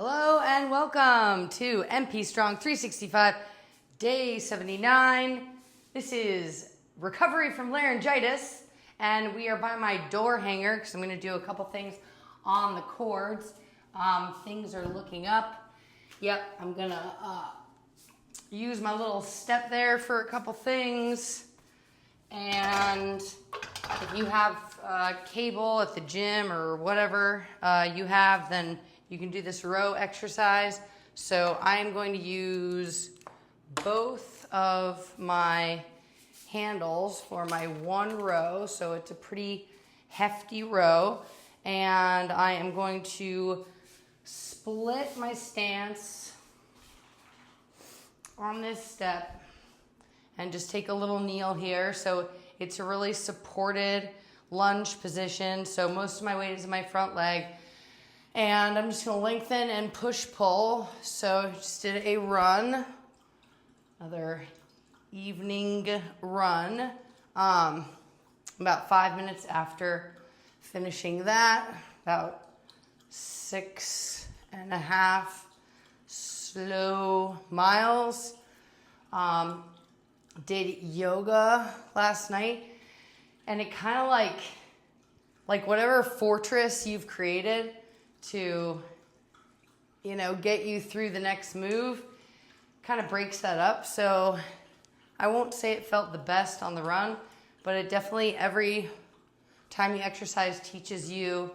Hello and welcome to MPStrong 365, day 79. This is recovery from laryngitis, and we are by my door hanger because I'm going to do a couple things on the cords. Things are looking up. Yep, I'm going to use my little step there for a couple things. And if you have cable at the gym or whatever you have, then you can do this row exercise. So I am going to use both of my handles for my one row. So it's a pretty hefty row. And I am going to split my stance on this step and just take a little kneel here. So it's a really supported lunge position. So most of my weight is in my front leg. And I'm just gonna lengthen and push-pull. So just did a run, another evening run. About 5 minutes after finishing that, about 6.5 slow miles. Did yoga last night, and it kind of like whatever fortress you've created to, get you through the next move, kind of breaks that up. So I won't say it felt the best on the run, but it definitely, every time you exercise, teaches you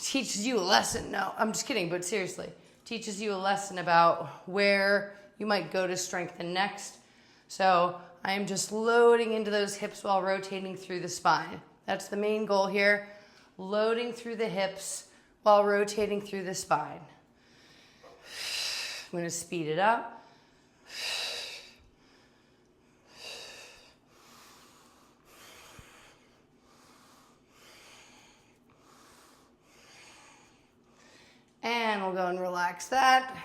a lesson. No, I'm just kidding, but seriously, teaches you a lesson about where you might go to strengthen next. So I am just loading into those hips while rotating through the spine. That's the main goal here, loading through the hips while rotating through the spine. I'm going to speed it up. And we'll go and relax that.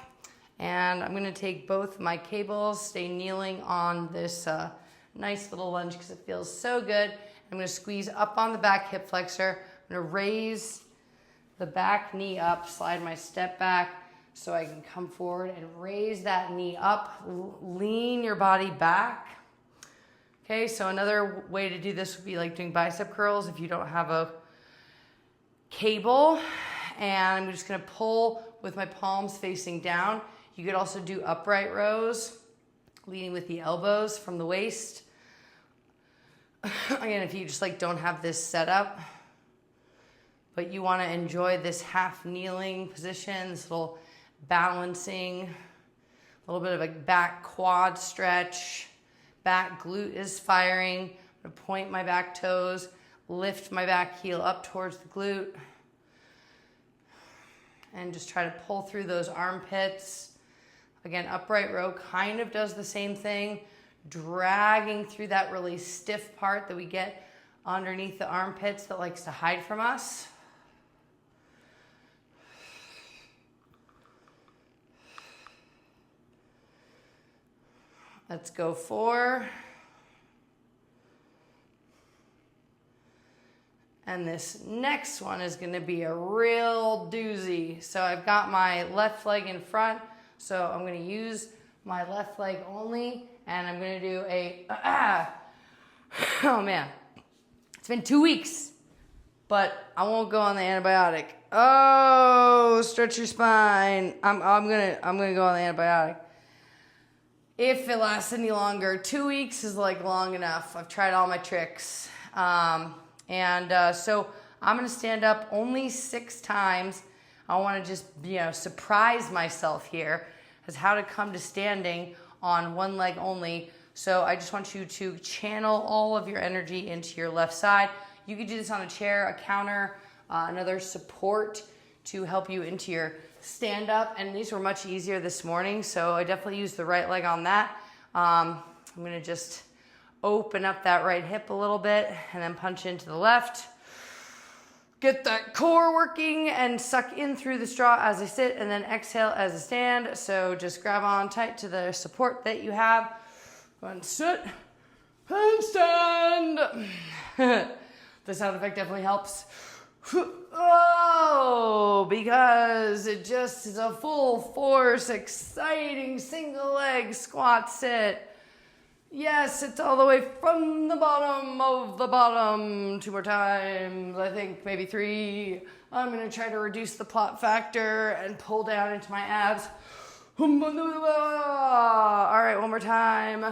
And I'm going to take both my cables, stay kneeling on this nice little lunge because it feels so good. I'm going to squeeze up on the back hip flexor. I'm going to raise the back knee up, slide my step back so I can come forward and raise that knee up. Lean your body back. Okay, so another way to do this would be like doing bicep curls if you don't have a cable. And I'm just going to pull with my palms facing down. You could also do upright rows, leading with the elbows from the waist. Again, if you just don't have this set up, but you want to enjoy this half kneeling position, this little balancing, a little bit of a back quad stretch, back glute is firing. I'm going to point my back toes, lift my back heel up towards the glute, and just try to pull through those armpits. Again, upright row kind of does the same thing, dragging through that really stiff part that we get underneath the armpits that likes to hide from us. Let's go 4. And this next one is going to be a real doozy. So I've got my left leg in front. So I'm going to use my left leg only. And I'm going to do oh man. It's been 2 weeks. But I won't go on the antibiotic. Oh, stretch your spine. I'm gonna go on the antibiotic. If it lasts any longer, 2 weeks is long enough. I've tried all my tricks. So I'm going to stand up only 6 times. I want to just, surprise myself here as how to come to standing on one leg only. So I just want you to channel all of your energy into your left side. You could do this on a chair, a counter, another support to help you into your stand up. And these were much easier this morning, so I definitely used the right leg on that. I'm going to just open up that right hip a little bit and then punch into the left. Get that core working and suck in through the straw as I sit, and then exhale as I stand. So just grab on tight to the support that you have. Go and sit and stand. The sound effect definitely helps. Oh, because it just is a full force, exciting single leg squat sit. Yes, it's all the way from the bottom of the bottom. 2 more times, I think maybe 3. I'm gonna try to reduce the plot factor and pull down into my abs. All right, one more time.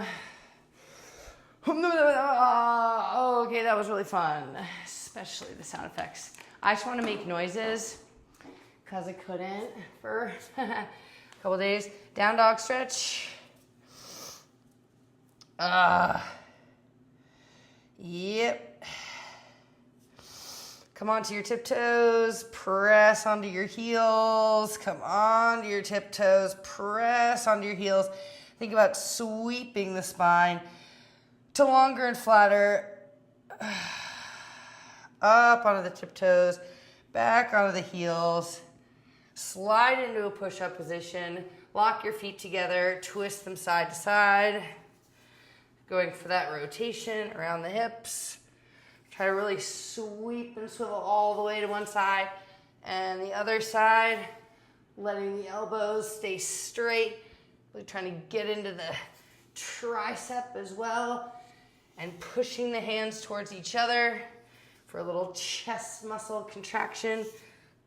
Okay, that was really fun, especially the sound effects. I just want to make noises because I couldn't for a couple days. Down dog stretch. Yep. Come onto your tiptoes, press onto your heels. Come onto your tiptoes, press onto your heels. Think about sweeping the spine to longer and flatter. Up onto the tiptoes, back onto the heels. Slide into a push-up position. Lock your feet together, twist them side to side. Going for that rotation around the hips. Try to really sweep and swivel all the way to one side and the other side. Letting the elbows stay straight. Really trying to get into the tricep as well. And pushing the hands towards each other for a little chest muscle contraction.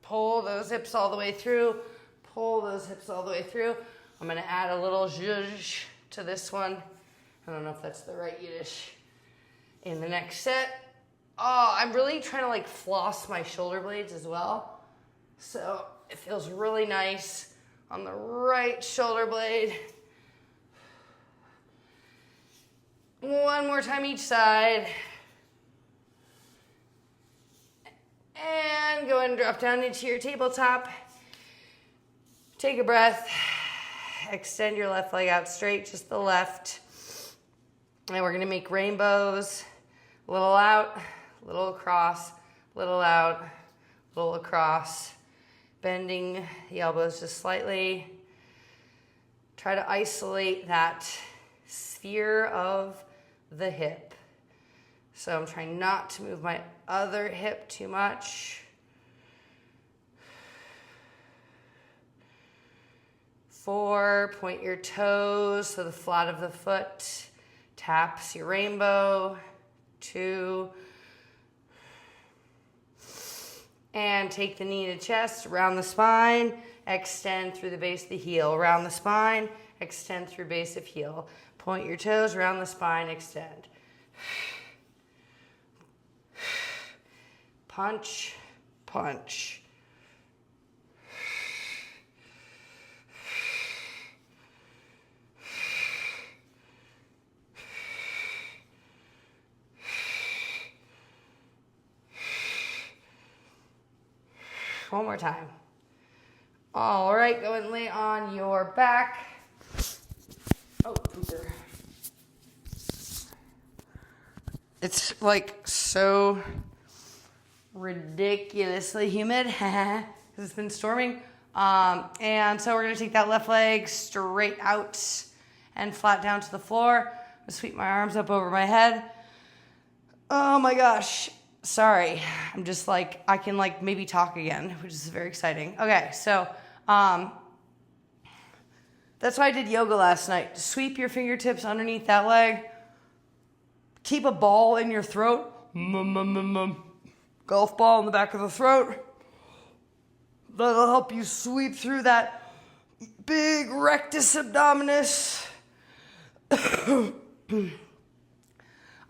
Pull those hips all the way through. Pull those hips all the way through. I'm going to add a little zhuzh to this one. I don't know if that's the right Yiddish. In the next set. Oh, I'm really trying to like floss my shoulder blades as well. So it feels really nice on the right shoulder blade. One more time each side. And go ahead and drop down into your tabletop. Take a breath. Extend your left leg out straight, just the left. And we're going to make rainbows. A little out, a little across, a little out, a little across. Bending the elbows just slightly. Try to isolate that sphere of the hip. So I'm trying not to move my other hip too much. 4, point your toes so the flat of the foot taps your rainbow. 2. And take the knee to chest, round the spine, extend through the base of the heel. Round the spine, extend through base of heel. Point your toes, round the spine, extend. Punch, punch. One more time. All right, go and lay on your back. Oh, pooper. It's like so ridiculously humid because it's been storming. And so we're going to take that left leg straight out and flat down to the floor. I'm going to sweep my arms up over my head. Oh my gosh. Sorry. I'm just like, I can like maybe talk again, which is very exciting. Okay, so that's why I did yoga last night. Sweep your fingertips underneath that leg. Keep a ball in your throat. Golf ball in the back of the throat. That'll help you sweep through that big rectus abdominis.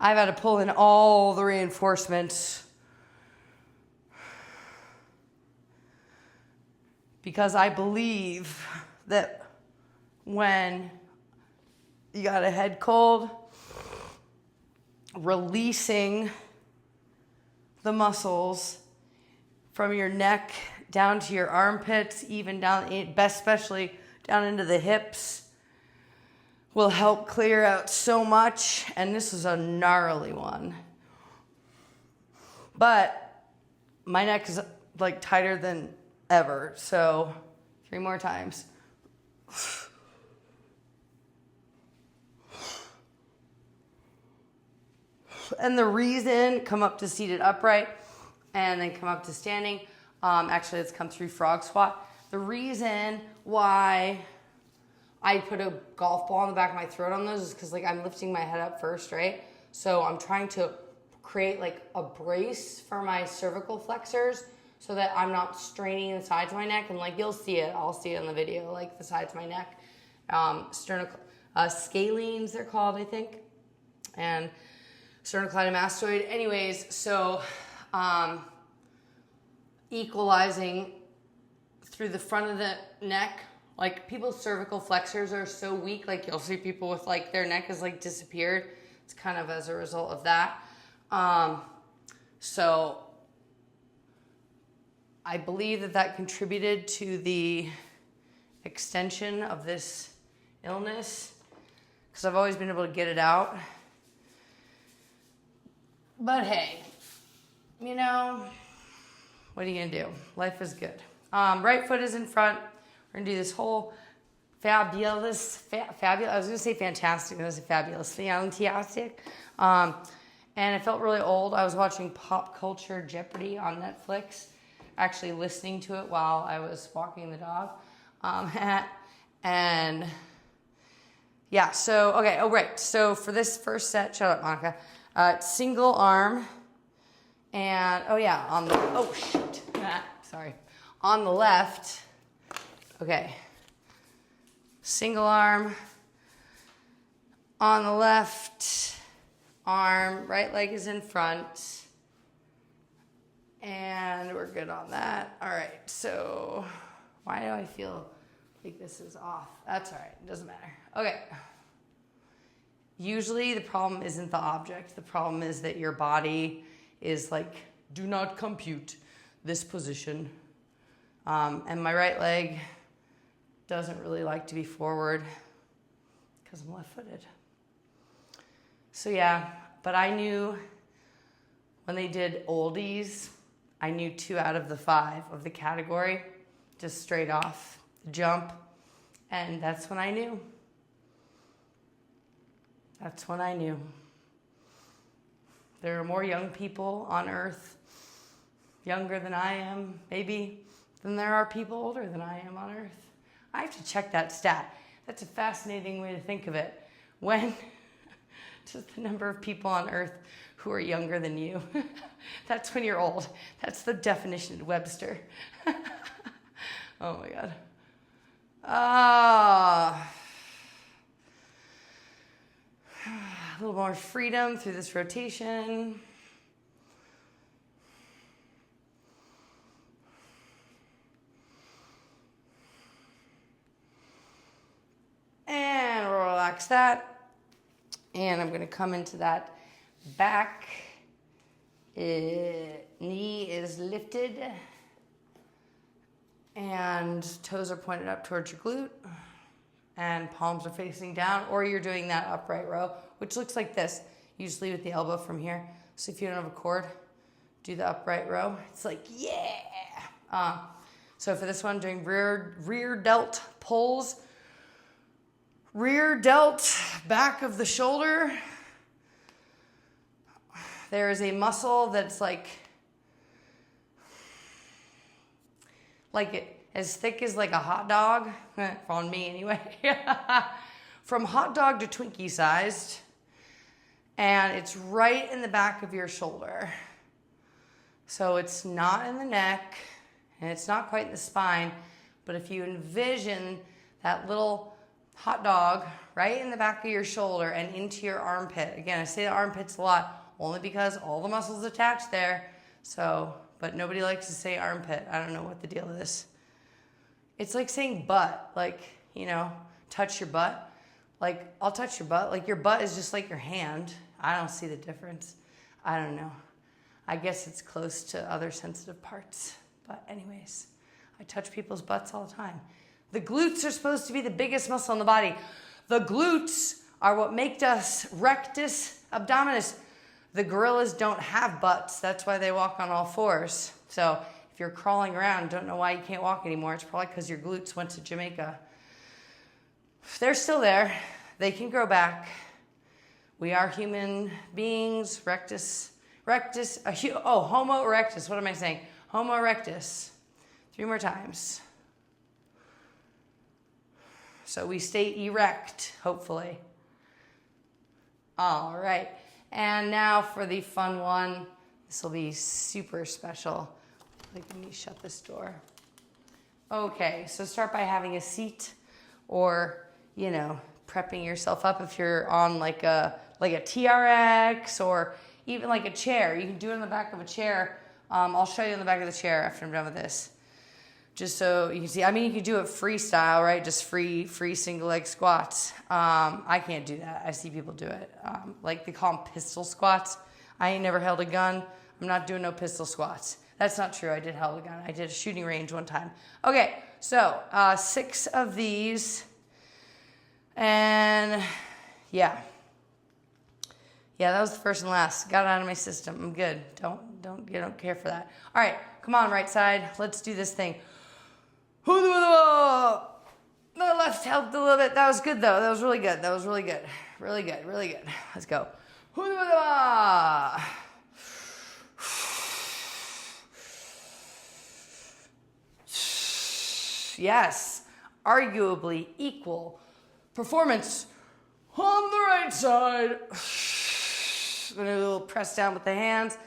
I've had to pull in all the reinforcements because I believe that when you got a head cold, releasing the muscles from your neck down to your armpits, even down, especially down into the hips, will help clear out so much. And this is a gnarly one. But my neck is like tighter than ever. So 3 more times. And the reason, come up to seated upright. and then come up to standing. Actually, let's come through frog squat. The reason why I put a golf ball in the back of my throat on those is because like I'm lifting my head up first, right? So I'm trying to create like a brace for my cervical flexors so that I'm not straining the sides of my neck. And like you'll see it, I'll see it in the video, like the sides of my neck. Scalenes they're called, I think. And sternocleidomastoid. Anyways, so equalizing through the front of the neck. Like people's cervical flexors are so weak, like you'll see people with like their neck is like disappeared. It's kind of as a result of that. So I believe that that contributed to the extension of this illness because I've always been able to get it out. But hey, you know, what are you gonna do? Life is good. Right foot is in front. We're gonna do this whole fabulous, I was gonna say fantastic, I was fabulous, fantastic. And it felt really old. I was watching Pop Culture Jeopardy on Netflix, actually listening to it while I was walking the dog. And yeah, so, okay, oh right. So for this first set, shut up, Monica. Single arm, and oh yeah, on the, oh shoot, sorry. On the left, okay, single arm, on the left arm, right leg is in front, and we're good on that. All right, so why do I feel like this is off? That's all right, it doesn't matter. Okay. Usually the problem isn't the object. The problem is that your body is like, do not compute this position. And my right leg doesn't really like to be forward because I'm left-footed. So yeah, but I knew when they did oldies, I knew 2 out of the 5 of the category, just straight off the jump. And that's when I knew. That's when I knew. There are more young people on earth, younger than I am, maybe, than there are people older than I am on earth. I have to check that stat. That's a fascinating way to think of it. When, just the number of people on earth who are younger than you. That's when you're old. That's the definition of Webster. Oh my God. A little more freedom through this rotation. And we'll relax that. And I'm going to come into that back. Knee is lifted. And toes are pointed up towards your glute. And palms are facing down, or you're doing that upright row, which looks like this, usually with the elbow from here. So if you don't have a cord, do the upright row. It's like, yeah. So for this one, doing rear delt pulls, rear delt, back of the shoulder. There is a muscle that's like it, as thick as like a hot dog, on me anyway. From hot dog to Twinkie sized. And it's right in the back of your shoulder. So it's not in the neck, and it's not quite in the spine, but if you envision that little hot dog right in the back of your shoulder and into your armpit. Again, I say the armpits a lot, only because all the muscles attached there. So, but nobody likes to say armpit. I don't know what the deal is. It's like saying butt, like, you know, touch your butt. Like, I'll touch your butt. Like, your butt is just like your hand. I don't see the difference. I don't know. I guess it's close to other sensitive parts. But anyways, I touch people's butts all the time. The glutes are supposed to be the biggest muscle in the body. The glutes are what make us rectus abdominis. The gorillas don't have butts. That's why they walk on all fours. So if you're crawling around, don't know why you can't walk anymore, it's probably because your glutes went to Jamaica. They're still there. They can grow back. We are human beings. Rectus rectus, homo erectus. What am I saying? Homo erectus. 3 more times. So we stay erect, hopefully. All right. And now for the fun one. This will be super special. Let me shut this door. Okay, so start by having a seat or, prepping yourself up if you're on like a TRX or even like a chair. You can do it in the back of a chair. I'll show you in the back of the chair after I'm done with this. Just so you can see. I mean, you can do it freestyle, right? Just free single leg squats. I can't do that. I see people do it. Like they call them pistol squats. I ain't never held a gun. I'm not doing no pistol squats. That's not true. I did hold a gun. I did a shooting range one time. Okay, so 6 of these. And yeah, that was the first and last. Got it out of my system. I'm good. Don't care for that. All right, come on, right side. Let's do this thing. The left helped a little bit. That was good though. That was really good. Really good. Let's go. Yes, arguably equal performance on the right side. I'm gonna do a little press down with the hands, a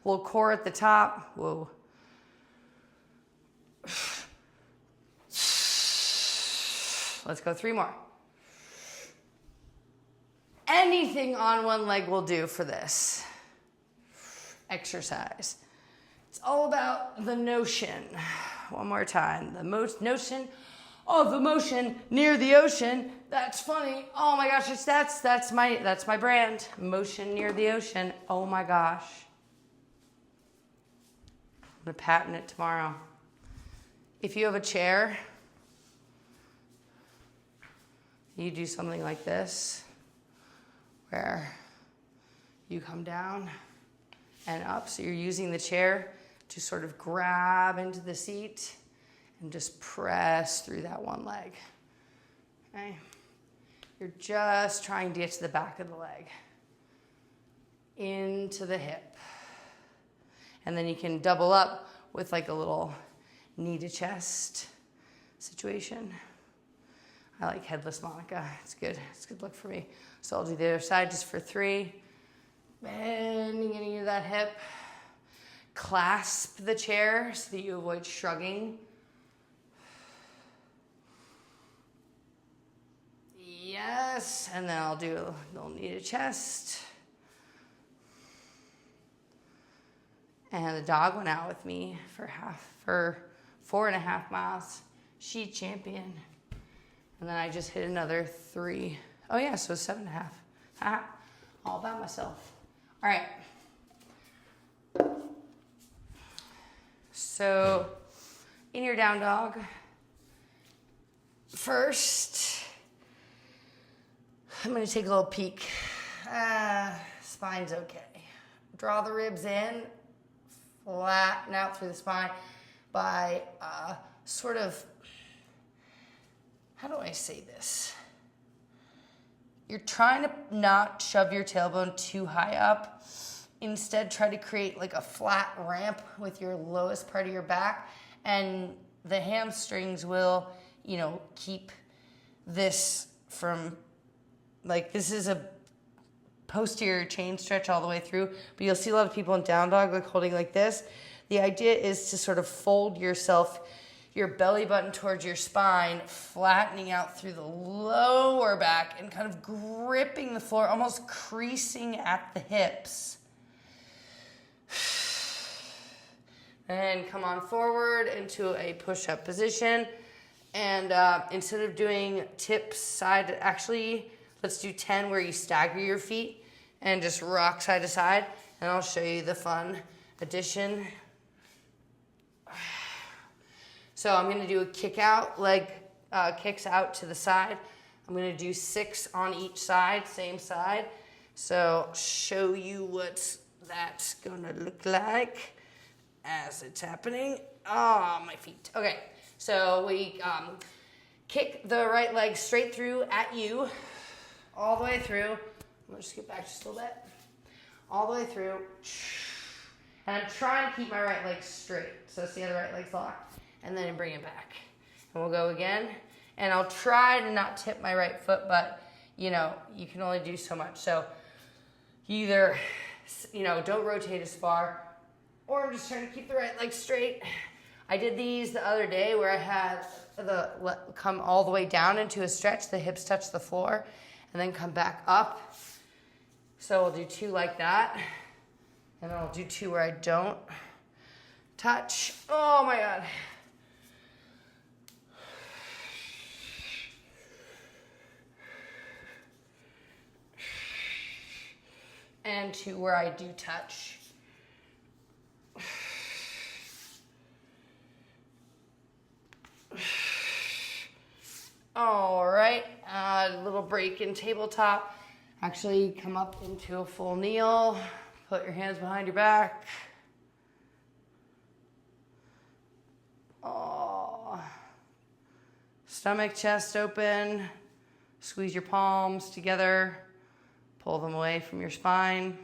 little core at the top. Whoa. Let's go 3 more. Anything on one leg will do for this exercise. It's all about the notion. One more time. The notion of the motion near the ocean. That's funny. Oh my gosh, that's my brand. Motion near the ocean. Oh my gosh. I'm gonna patent it tomorrow. If you have a chair, you do something like this, where you come down and up. So you're using the chair to sort of grab into the seat and just press through that one leg. Okay? You're just trying to get to the back of the leg, into the hip. And then you can double up with like a little knee to chest situation. I like headless Monica. It's good. It's a good look for me. So I'll do the other side just for 3. Bending into that hip. Clasp the chair so that you avoid shrugging. Yes. And then I'll do a little knee to chest. And the dog went out with me for 4.5 miles. She champion. And then I just hit another 3. Oh yeah, so 7.5. All by myself. All right. So in your down dog, first, I'm gonna take a little peek. Spine's okay. Draw the ribs in, flatten out through the spine by sort of, how do I say this? You're trying to not shove your tailbone too high up. Instead, try to create like a flat ramp with your lowest part of your back. And the hamstrings will, keep this from, like, this is a posterior chain stretch all the way through. But you'll see a lot of people in down dog like holding like this. The idea is to sort of fold your belly button towards your spine, flattening out through the lower back and kind of gripping the floor, almost creasing at the hips. And come on forward into a push-up position. And instead of doing tips side, actually, let's do 10 where you stagger your feet and just rock side to side. And I'll show you the fun addition. So I'm going to do a kick out, leg kicks out to the side. I'm going to do 6 on each side, same side. So I'll show you what that's going to look like as it's happening. Oh, my feet. Okay, so we kick the right leg straight through at you, all the way through. I'm going to just get back just a little bit. All the way through. And I'm trying to keep my right leg straight. So see how the right leg's locked? And then bring it back. And we'll go again. And I'll try to not tip my right foot, but you know, you can only do so much. So you either, you know, don't rotate as far, or I'm just trying to keep the right leg straight. I did these the other day where I had the come all the way down into a stretch, the hips touch the floor, and then come back up. So we'll do 2 like that, and then I'll do 2 where I don't touch. Oh my God. And 2 where I do touch. All right, a little break in tabletop. Actually, come up into a full kneel. Put your hands behind your back. Oh. Stomach, chest open. Squeeze your palms together. Pull them away from your spine.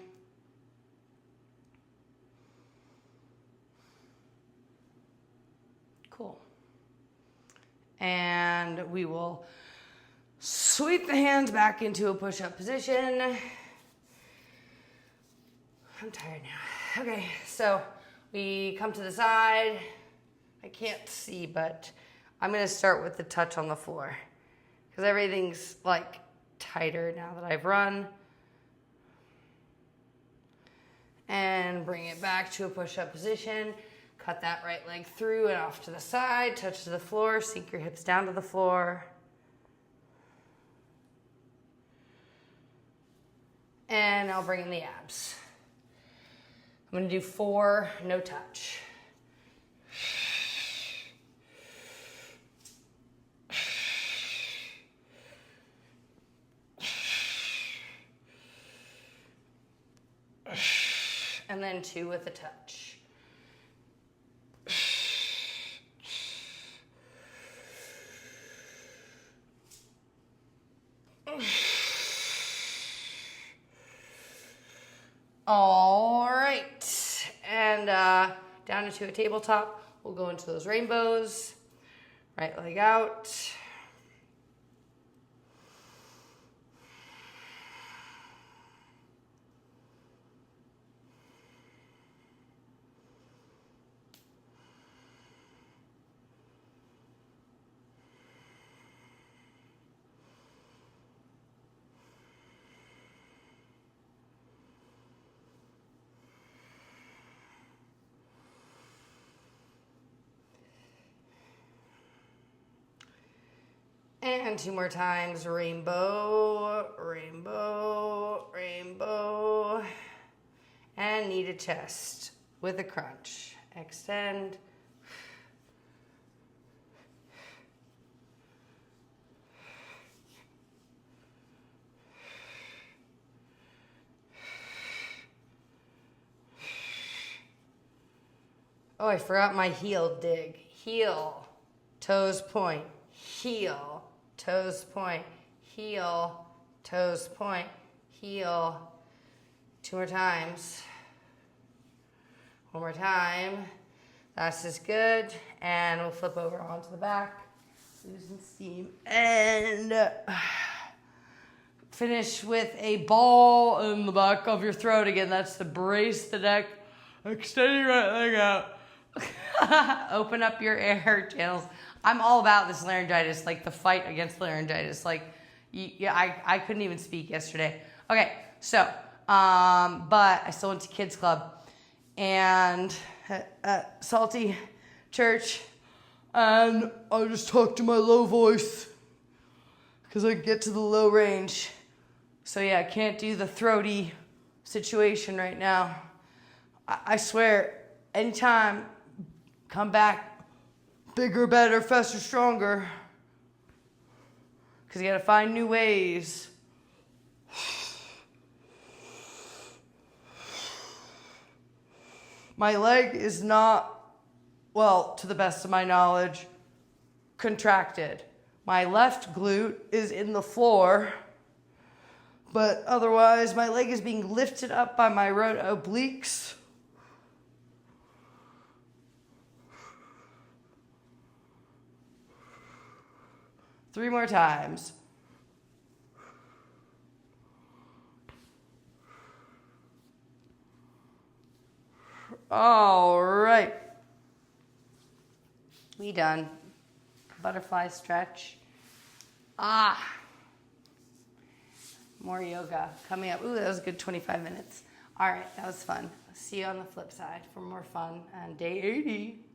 Cool. And we will sweep the hands back into a push-up position. I'm tired now. Okay, so we come to the side. I can't see, but I'm gonna start with the touch on the floor because everything's like tighter now that I've run. And bring it back to a push-up position. Cut that right leg through and off to the side, touch to the floor, sink your hips down to the floor. And I'll bring in the abs. I'm gonna do 4, no touch. And then 2 with a touch. All right, and down into a tabletop. We'll go into those rainbows. Right leg out. And 2 more times, rainbow, rainbow, rainbow. And knee to chest with a crunch. Extend. Oh, I forgot my heel dig. Heel, toes point, heel. Toes point, heel, toes point, heel. 2 more times. 1 more time. That's just good. And we'll flip over onto the back. Losing steam. And finish with a ball in the back of your throat again. That's to brace the neck. Extend your right leg out. Open up your air channels. I'm all about this laryngitis, like the fight against laryngitis. Like, I couldn't even speak yesterday. Okay, so, but I still went to kids club and at Salty Church, and I just talked to my low voice because I get to the low range. So yeah, I can't do the throaty situation right now. I swear, anytime, come back. Bigger, better, faster, stronger. Because you got to find new ways. My leg is not, well, to the best of my knowledge, contracted. My left glute is in the floor. But otherwise, my leg is being lifted up by my right obliques. 3 more times. All right. We done. Butterfly stretch. More yoga coming up. Ooh, that was a good 25 minutes. All right, that was fun. See you on the flip side for more fun on day 80.